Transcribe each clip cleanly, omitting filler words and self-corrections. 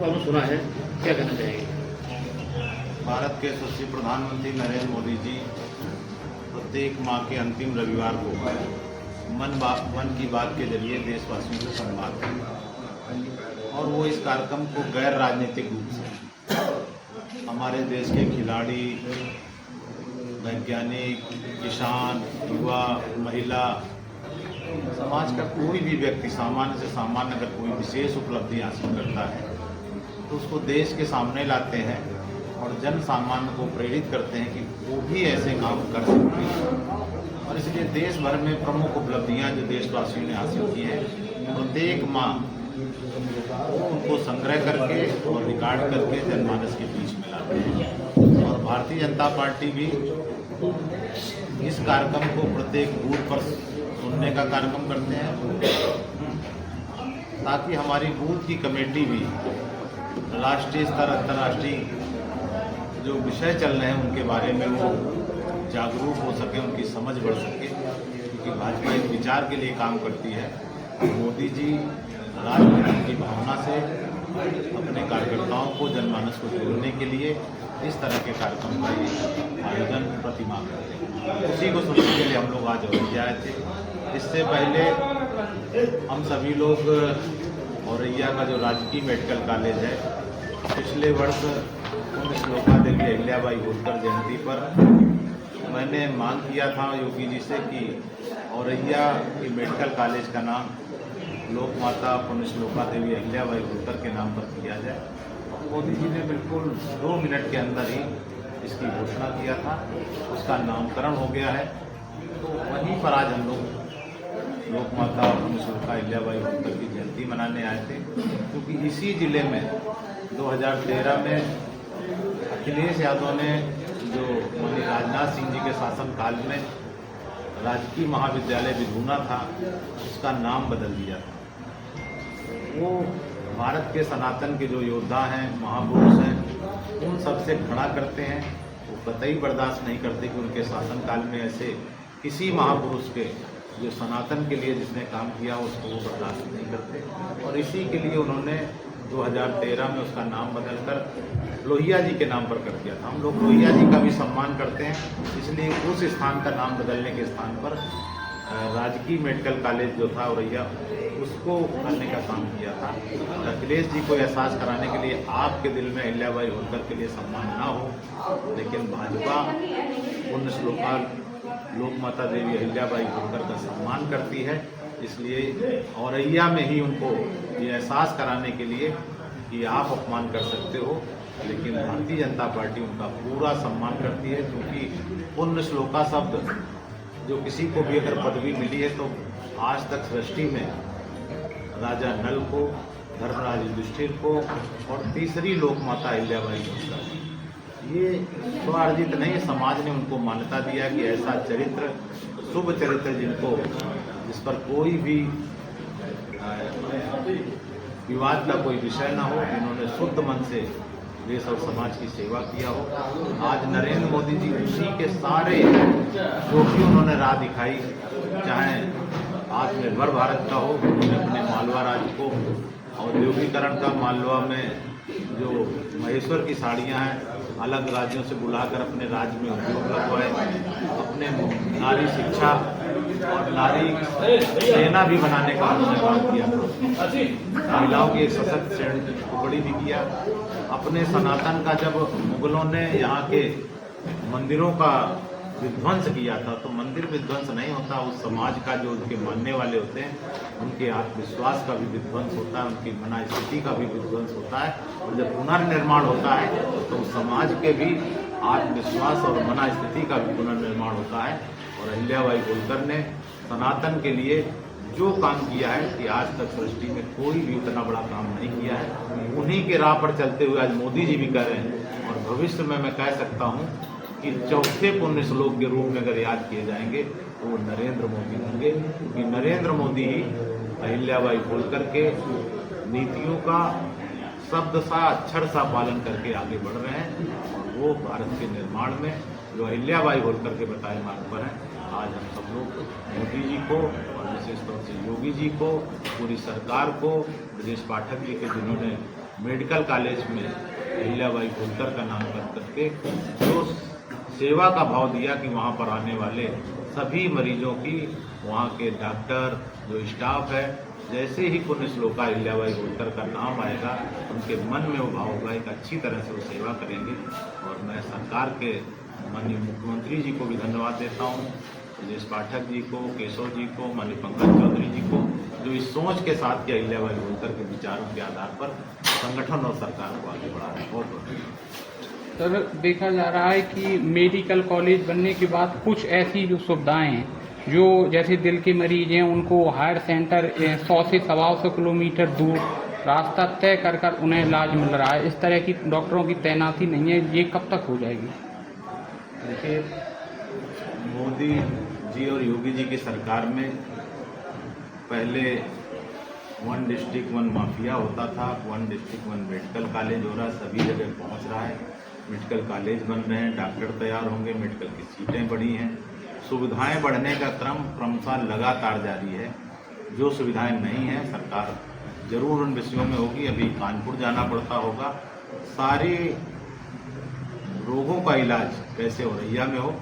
को आपने सुना है, क्या कहना चाहेंगे? भारत के यशस्वी प्रधानमंत्री नरेंद्र मोदी जी प्रत्येक माह के अंतिम रविवार को मन की बात के जरिए देशवासियों से संवाद करते हैं और वो इस कार्यक्रम को गैर राजनीतिक रूप से हमारे देश के खिलाड़ी, वैज्ञानिक, किसान, युवा, महिला, समाज का कोई भी व्यक्ति सामान्य से सामान्य अगर कोई विशेष उपलब्धि हासिल करता है तो उसको देश के सामने लाते हैं और जन सामान्य को प्रेरित करते हैं कि वो भी ऐसे काम कर सकते हैं। और इसलिए देश भर में प्रमुख उपलब्धियां जो देशवासियों ने हासिल की हैं, प्रत्येक माह उनको संग्रह करके और रिकॉर्ड करके जनमानस के बीच में लाते हैं। और भारतीय जनता पार्टी भी इस कार्यक्रम को प्रत्येक बूथ पर सुनने का कार्यक्रम करते हैं ताकि हमारी बूथ की कमेटी भी राष्ट्रीय स्तर, अंतर्राष्ट्रीय जो विषय चल रहे हैं उनके बारे में वो जागरूक हो सके, उनकी समझ बढ़ सके। क्योंकि भाजपा एक विचार के लिए काम करती है। मोदी जी राजनीति की भावना से अपने कार्यकर्ताओं को, जनमानस को जोड़ने के लिए इस तरह के कार्यक्रम का आयोजन प्रतिमाह करते हैं। उसी को सुनने के लिए हम लोग आज औरैया आए थे। इससे पहले हम सभी लोग औरैया का जो राजकीय मेडिकल कॉलेज है, पिछले वर्ष श्लोका देवी अहिल्याबाई होलकर जयंती पर मैंने मांग किया था योगी जी से कि औरैया की मेडिकल कॉलेज का नाम लोक माता पुण्य श्लोका देवी अहिल्याबाई होलकर के नाम पर किया जाए। मोदी जी ने बिल्कुल 2 मिनट के अंदर ही इसकी घोषणा किया था, उसका नामकरण हो गया है। तो वहीं पर आज हम लोग लोक माता पुण्य श्लोका अहिल्याबाई होलकर की जयंती मनाने आए थे, क्योंकि इसी जिले में 2013 में अखिलेश यादव ने जो राजनाथ सिंह जी के शासनकाल में राजकीय महाविद्यालय विधूना था, उसका नाम बदल दिया था। वो भारत के सनातन के जो योद्धा हैं, महापुरुष हैं, उन सबसे खड़ा करते हैं। वो कतई बर्दाश्त नहीं करते कि उनके शासनकाल में ऐसे किसी महापुरुष के जो सनातन के लिए जिसने काम किया उसको वो बर्दाश्त नहीं करते। और इसी के लिए उन्होंने 2013 में उसका नाम बदलकर लोहिया जी के नाम पर कर दिया था। हम लोग लोहिया जी का भी सम्मान करते हैं, इसलिए उस स्थान का नाम बदलने के स्थान पर राजकीय मेडिकल कॉलेज जो था औरैया, उसको करने का काम किया था। अखिलेश जी को एहसास कराने के लिए आपके दिल में अहिल्याबाई होलकर के लिए सम्मान ना हो, लेकिन भाजपा पुण्य श्लोका लोक माता देवी अहिल्याबाई होलकर का सम्मान करती है। इसलिए औरैया में ही उनको ये एहसास कराने के लिए कि आप अपमान कर सकते हो, लेकिन भारतीय जनता पार्टी उनका पूरा सम्मान करती है। क्योंकि पुण्य श्लोका शब्द जो किसी को भी अगर पदवी मिली है तो आज तक सृष्टि में राजा नल को, धर्मराज युधिष्ठिर को और तीसरी लोक माता अहिल्याबाई होलकर, ये स्वार्जित नहीं, समाज ने उनको मान्यता दिया कि ऐसा चरित्र, शुभ चरित्र जिस पर कोई भी विवाद का कोई विषय ना हो, जिन्होंने शुद्ध मन से देश और समाज की सेवा किया हो। आज नरेंद्र मोदी जी उसी के सारे जो भी उन्होंने राह दिखाई, चाहे आत्मनिर्भर भारत का हो, उन्होंने अपने मालवा राज्य को औद्योगिकरण का, मालवा में जो महेश्वर की साड़ियाँ हैं अलग राज्यों से बुलाकर अपने राज्य में उद्योग लगवाए, अपने नारी शिक्षा और नारी सेना भी बनाने का उन्होंने काम किया था। महिलाओं की एक सशक्त टुकड़ी भी किया। अपने सनातन का जब मुगलों ने यहाँ के मंदिरों का विध्वंस किया था, तो मंदिर विध्वंस नहीं होता, उस समाज का जो उनके मानने वाले होते हैं उनके आत्मविश्वास का भी विध्वंस होता है, उनकी मना स्थिति का भी विध्वंस होता है। और जब पुनर्निर्माण होता है तो उस समाज के भी आत्मविश्वास और मना स्थिति का भी पुनर्निर्माण होता है। और अहिल्याबाई होलकर ने सनातन के लिए जो काम किया है कि आज तक सृष्टि में कोई भी उतना बड़ा काम नहीं किया है, उन्हीं के राह पर चलते हुए आज मोदी जी भी कर रहे हैं। और भविष्य में मैं कह सकता हूँ कि चौथे पुण्य श्लोक के रूप में अगर याद किए जाएंगे तो वो नरेंद्र मोदी होंगे, क्योंकि नरेंद्र मोदी ही अहिल्याबाई होलकर के नीतियों का शब्द सा, अक्षर सा पालन करके आगे बढ़ रहे हैं। और वो भारत के निर्माण में जो अहिल्याबाई होलकर के बताए मार्ग पर हैं, आज हम सब लोग मोदी जी को और विशेष तौर से योगी जी को, पूरी सरकार को, ब्रजेश पाठक जी के जिन्होंने मेडिकल कॉलेज में अहिल्याबाई होलकर का नाम करके जो सेवा का भाव दिया कि वहाँ पर आने वाले सभी मरीजों की, वहाँ के डॉक्टर, जो स्टाफ है, जैसे ही पुण्य श्लोका अहिल्याबाई होलकर का नाम आएगा उनके मन में वो भाव होगा, एक अच्छी तरह से वो सेवा करेंगे। और मैं सरकार के माननीय मुख्यमंत्री जी को भी धन्यवाद देता हूँ, ब्रजेश पाठक जी को, केशव जी को, माननीय पंकज चौधरी जी को, जो इस सोच के साथ कि अहिल्याबाई होलकर के विचारों के आधार पर संगठन और सरकार को आगे बढ़ा रहे हैं। बहुत बहुत सर, देखा जा रहा है कि मेडिकल कॉलेज बनने के बाद कुछ ऐसी जो सुविधाएं हैं, जो जैसे दिल के मरीज हैं उनको हायर सेंटर 100 से 125 किलोमीटर दूर रास्ता तय कर कर उन्हें इलाज मिल रहा है, इस तरह की डॉक्टरों की तैनाती नहीं है, ये कब तक हो जाएगी? देखिए, मोदी जी और योगी जी की सरकार में पहले 1 डिस्ट्रिक्ट 1 माफिया होता था, 1 डिस्ट्रिक्ट 1 मेडिकल कॉलेज हो रहा है, सभी जगह पहुंच रहा है, मेडिकल कॉलेज बन रहे हैं, डॉक्टर तैयार होंगे, मेडिकल की सीटें बढ़ी हैं, सुविधाएं बढ़ने का क्रम क्रमशः लगातार जारी है। जो सुविधाएं नहीं हैं, सरकार जरूर उन विषयों में होगी। अभी कानपुर जाना पड़ता होगा, सारे रोगों का इलाज कैसे औरैया में हो,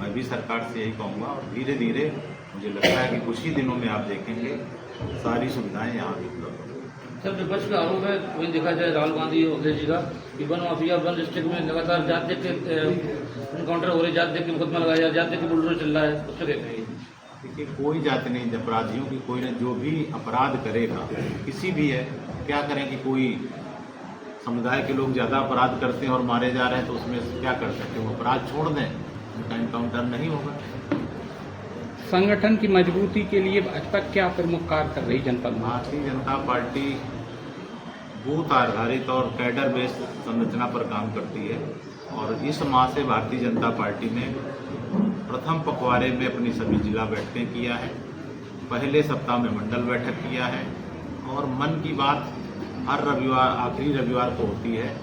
मैं भी सरकार से यही कहूँगा। और धीरे धीरे मुझे लगता है कि कुछ ही दिनों में आप देखेंगे सारी सुविधाएं यहाँ भी उपलब्ध होंगी। सर, विपक्ष का आरोप है, वही देखा जाए राहुल गांधी और अखिलेश जी का, कि वन माफिया 1 डिस्ट्रिक्ट में लगातार जात देख के इनकाउंटर हो रहे, जात देख के मुकदमा लगाया, जात देख के बुलडोजर चल रहा है, उससे कहते हैं। देखिए, कोई जाति नहीं, अपराधियों की कोई नहीं, जो भी अपराध करेगा किसी भी है, क्या करें कि कोई समुदाय के लोग ज़्यादा अपराध करते हैं और मारे जा रहे हैं, तो उसमें क्या कर सकते हैं? वो अपराध छोड़ दें, उनका इनकाउंटर नहीं होगा। संगठन की मजबूती के लिए भाजपा क्या प्रमुख कार्य कर रही जनपद में? भारतीय जनता पार्टी बूथ आधारित और कैडर बेस्ड संरचना पर काम करती है, और इस माह से भारतीय जनता पार्टी ने प्रथम पखवाड़े में अपनी सभी जिला बैठकें किया है, पहले सप्ताह में मंडल बैठक किया है, और मन की बात हर रविवार, आखिरी रविवार को होती है,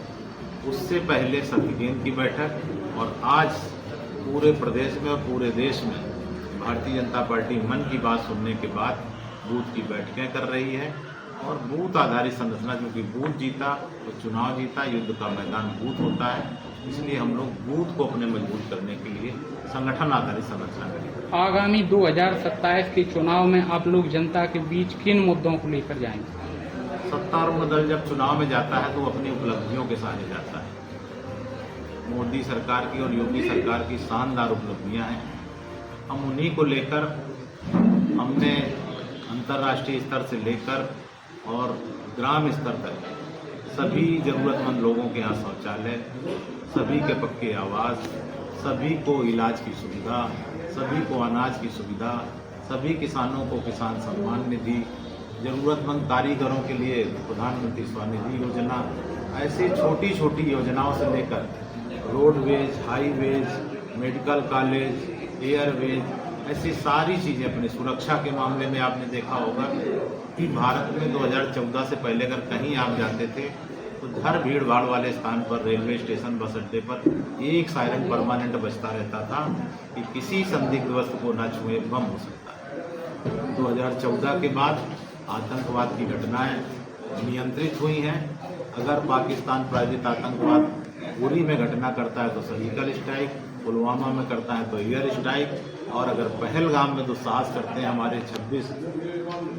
उससे पहले सभी केंद्र की बैठक, और आज पूरे प्रदेश में और पूरे देश में भारतीय जनता पार्टी मन की बात सुनने के बाद बूथ की बैठकें कर रही है। और बूथ आधारित संरचना, क्योंकि बूथ जीता तो चुनाव जीता, युद्ध का मैदान बूथ होता है, इसलिए हम लोग बूथ को अपने मजबूत करने के लिए संगठन आधारित संरचना करेंगे। आगामी 2027 के चुनाव में आप लोग जनता के बीच किन मुद्दों को लेकर जाएंगे? सत्तारूढ़ दल जब चुनाव में जाता है तो अपनी उपलब्धियों के साथ जाता है। मोदी सरकार की और योगी सरकार की शानदार उपलब्धियां हैं, हम उन्हीं को लेकर, हमने अंतर्राष्ट्रीय स्तर से लेकर और ग्राम स्तर तक सभी ज़रूरतमंद लोगों के यहाँ शौचालय, सभी के पक्के आवास, सभी को इलाज की सुविधा, सभी को अनाज की सुविधा, सभी किसानों को किसान सम्मान निधि, ज़रूरतमंद कारीगरों के लिए प्रधानमंत्री स्वनिधि योजना, ऐसी छोटी छोटी योजनाओं से लेकर roadways, highways, medical college, Airways, ऐसी सारी चीज़ें, अपनी सुरक्षा के मामले में आपने देखा होगा कि भारत में 2014 से पहले अगर कहीं आप जाते थे तो हर भीड़ भाड़ वाले स्थान पर, रेलवे स्टेशन, बस अड्डे पर एक सायरन परमानेंट बजता रहता था कि किसी संदिग्ध वस्तु को न छुए, बम हो सकता है। 2014 के बाद आतंकवाद की घटनाएं नियंत्रित हुई हैं। अगर पाकिस्तान प्रायोजित आतंकवाद उरी में घटना करता है तो सर्जिकल स्ट्राइक, पुलवामा में करता है तो एयर स्ट्राइक, और अगर पहलगाम में दुस्साहस करते हैं हमारे 26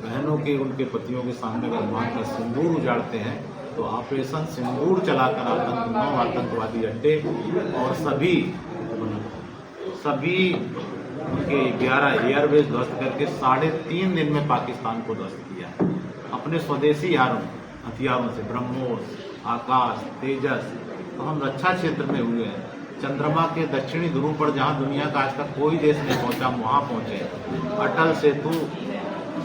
बहनों के, उनके पतियों के सामने अगर मां का सिंदूर उजाड़ते हैं, तो ऑपरेशन सिंदूर चलाकर 9 आतंकवादी अड्डे और सभी उनके 11 एयरबेस ध्वस्त करके 3.5 दिन में पाकिस्तान को ध्वस्त किया है अपने स्वदेशी हथियारों से, ब्रह्मोस, आकाश, तेजस। तो हम रक्षा क्षेत्र में हुए हैं, चंद्रमा के दक्षिणी ध्रुव पर जहां दुनिया का आज तक कोई देश नहीं पहुंचा, वहां पहुंचे। अटल सेतु,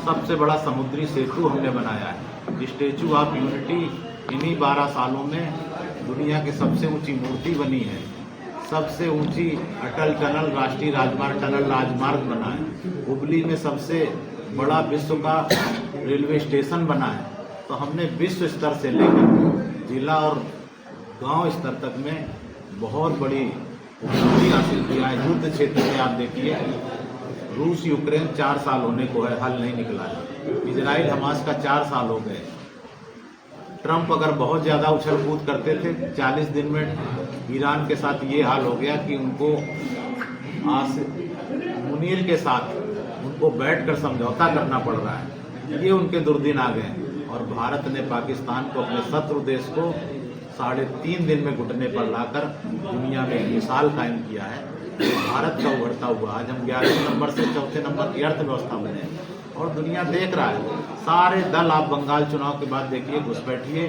सबसे बड़ा समुद्री सेतु हमने बनाया है। स्टैचू ऑफ यूनिटी इन्हीं 12 सालों में दुनिया की सबसे ऊंची मूर्ति बनी है। सबसे ऊंची अटल टनल, राष्ट्रीय राजमार्ग बना है। हुबली में सबसे बड़ा विश्व का रेलवे स्टेशन बना है। तो हमने विश्व स्तर से लेकर जिला और गांव स्तर तक में बहुत बड़ी उपलब्धि हासिल किया है। युद्ध क्षेत्र में आप देखिए, रूस यूक्रेन 4 साल होने को है, हल नहीं निकला है। इजराइल हमास का 4 साल हो गए। ट्रंप अगर बहुत ज़्यादा उछल कूद करते थे 40 दिन में ईरान के साथ ये हाल हो गया कि उनको मुनीर के साथ उनको बैठकर समझौता करना पड़ रहा है। ये उनके दुर्दिन आ गए और भारत ने पाकिस्तान को अपने शत्रु देश को 3.5 दिन में घुटने पर लाकर दुनिया में एक मिसाल कायम किया है। भारत का उभरता हुआ आज हम 11वें नंबर से 4थे नंबर की अर्थव्यवस्था बने हैं और दुनिया देख रहा है। सारे दल आप बंगाल चुनाव के बाद देखिए, घुसपैठिए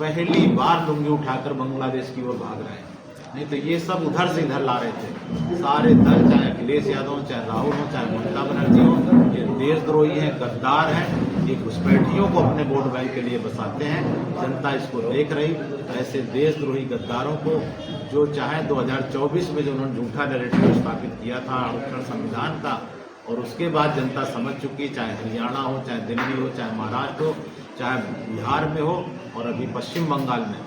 पहली बार लुंगी उठाकर बांग्लादेश की ओर भाग रहे हैं। नहीं तो ये सब उधर से इधर ला रहे थे। सारे दल, चाहे अखिलेश यादव, चाहे राहुल हो, चाहे ममता बनर्जी हो, ये देशद्रोही हैं, गद्दार हैं। ये घुसपैठियों को अपने वोट बैंक के लिए बसाते हैं। जनता इसको देख रही। ऐसे देशद्रोही गद्दारों को जो चाहे 2024 में जो उन्होंने झूठा नैरेटिव स्थापित किया था आरक्षण संविधान का, और उसके बाद जनता समझ चुकी, चाहे हरियाणा हो, चाहे दिल्ली हो, चाहे महाराष्ट्र हो, चाहे बिहार में हो और अभी पश्चिम बंगाल में,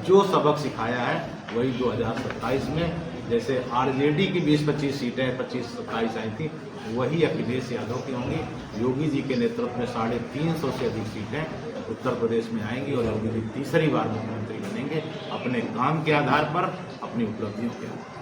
जो सबक सिखाया है वही 2027 में जैसे आरजेडी की 20-25 सीटें 25-27 आई थी, वही अखिलेश यादव की होंगी। योगी जी के नेतृत्व में 350 से अधिक सीटें उत्तर प्रदेश में आएंगी और योगी जी तीसरी बार मुख्यमंत्री बनेंगे अपने काम के आधार पर, अपनी उपलब्धियों के आधार पर।